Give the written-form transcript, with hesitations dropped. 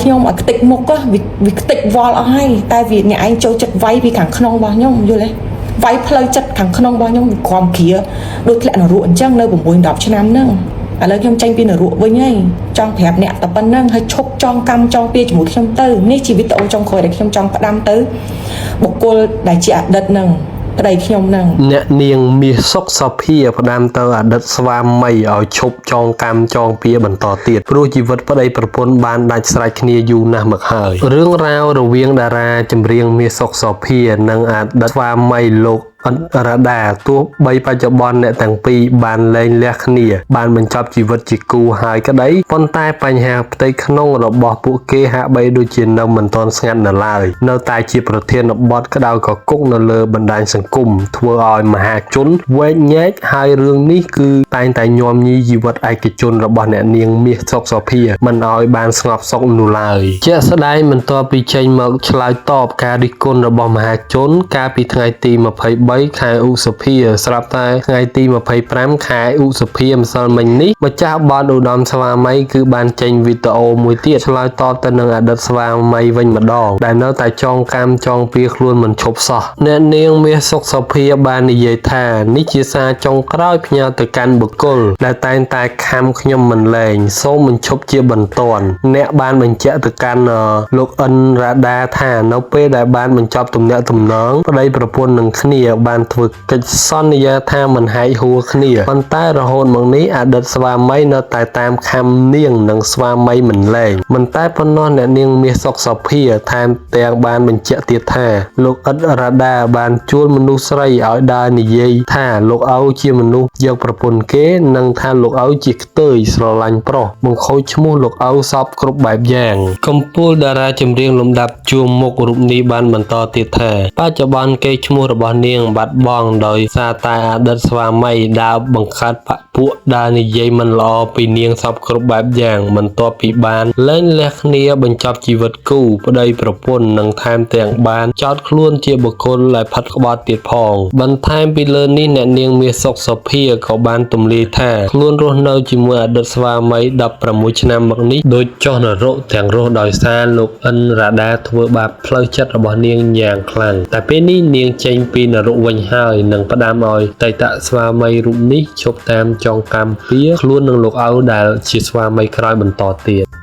ខ្ញុំឲ្យខ្ទេចមុខវាខ្ទេចវល់អស់ហើយតែវាអ្នកឯងចូលចិត្តវាយពីខាងក្នុងរបស់ខ្ញុំយល់ទេវាយផ្លូវចិត្តខាងក្នុងរបស់ខ្ញុំក្រំគ្រាដូចធ្លាក់នរកអញ្ចឹងនៅ9-10ឆ្នាំហ្នឹងឥឡូវខ្ញុំចេញពីនរកវិញហើយចង់ប្រាប់អ្នកតែប៉ុណ្្នឹងហើយឈប់ចងកម្មចងពៀជាមួយខ្ញុំទៅនេះជាវីដេអូចុងក្រោយដែលខ្ញុំចង់ផ្ដាំទៅបុគ្គលដែលជាអតីតហ្នឹងប្តីខ្ញុំហ្នឹងអ្នកនាងមាសសុកសុភាផ្ដាំទៅអតីតស្វាមីឲ្យឈប់ចងកម្មចងពៀបន្តទៀតព្រោះជីវិតប្តីប្រពន្ធបានដាច់ស្រេចគ្នាយូរណាស់មកហើយរឿងរ៉ាវរវាងតារាចម្រៀងមាសសុកសុភានិងអតីតស្វាមីលោករ៉ាដាទោះបីបច្ចុប្បន្នអ្នកទាំងពីរបានលែងលះគ្នាបានបញ្ចប់ជីវិតជាគូហើយក្តីប៉ុន្តែបញ្ហាផ្ទៃក្នុងរបស់ពួកគេហាក់បីដូចជានៅមិនទាន់ស្ងាត់នៅឡើយនៅតែជាប្រធានបទក្តៅកគុកនៅលើបណ្ដាញសង្គមធ្វើឲ្យមហាជនវែកញែកហើយរឿងនេះគឺតែងតែញោមញីជីវិតឯកជនរបស់អ្នកនាងមាសសុកសុភាមិនឲ្យបានស្ងប់សុខនោះឡើយជាក់ស្ដែងបន្ទាប់ពីចេញមកឆ្លើយតបការរិះគន់របស់មហាជនកាលពីថ្ងៃទី23 ខែឧសភាស្រាប់តែថ្ងៃទី25ខែឧសភាម្សិលមិញនេះម្ចាស់បទឧត្តមស្វាមីគឺបានចេញវីដេអូមួយទៀតឆ្លើយតបទៅនឹងអតីតស្វាមីវិញម្ដងដែលនៅតែចងកម្មចងពៀខ្លួនមិនឈប់សោះអ្នកនាងមាសសុកសុភាបាននិយាយថានេះជាសារចុងក្រោយផ្ញើទៅកាន់បុគ្គលដែលតែងតែខំខ្ញុំមិនលែងសូមបញ្ឈប់ជាបន្ទាន់អ្នកបានបញ្ជាក់ទៅកាន់លោកអិនរ៉ាដាថានៅពេលដែលបានបញ្ចប់ទំនាក់ទំនងប្តីប្រពន្ធនឹងគ្នាបានធ្វើកិច្ចសន្យាថាមិនហែកហួរគ្នាប៉ុន្តែរហូតមកនេះអតីតស្វាមីនៅតែតាមខំនាងនិងស្វាមីមិនលែងមិនតែប៉ុណ្ណោះអ្នកនាងមាសសុកសុភាថែមទាំងបានបញ្ជាក់ទៀតថាលោកអិតរ៉ាដាបានជួលមនុស្សស្រីឲ្យដើរនិយាយថាលោកឪជាមនុស្សយកប្រពន្ធគេនិងថាលោកឪជាខ្ទើយស្រឡាញ់ប្រុសបង្ខូចឈ្មោះលោកឪសពគ្រប់បែបយ៉ាងកំពូលតារាចម្រៀងលំដាប់ជួរមុខរូបនេះបានបន្តទៀតថាបច្ចុប្បន្នគេឈ្មោះរបស់នាងបាត់បង់ដោយសារតែអតីតស្វាមីដើរបង្កើតបពួកដើរនិយាយមិនល្អពីនាងសពគ្រប់បែបយ៉ាងបន្ទាប់ពីបានលែងលះគ្នាបញ្ចប់ជីវិតគូប្តីប្រពន្ធនិងថែមទាំងបានចោទខ្លួនជាបុគ្គលដែលផិតក្បត់ទៀតផងបន្ថែមពីលើនេះអ្នកនាងមាសសុកសុភាក៏បានទម្លាយថាខ្លួនរស់នៅជាមួយអតីតស្វាមី16ឆ្នាំមកនេះដូចចុះនរកទាំងរស់ដោយសារលោកអិនរ៉ាដាធ្វើបាបផ្លូវចិត្តរបស់នាងយ៉ាងខ្លាំងតែពេលនេះនាងចេញពីនរកវិញហើយនឹងផ្ដាំឲ្យតេតស្វាមីរូបនេះឈប់តាមចងកម្មពៀខ្លួននឹងលោកឪដែលជាស្វាមីក្រោយបន្តទៀត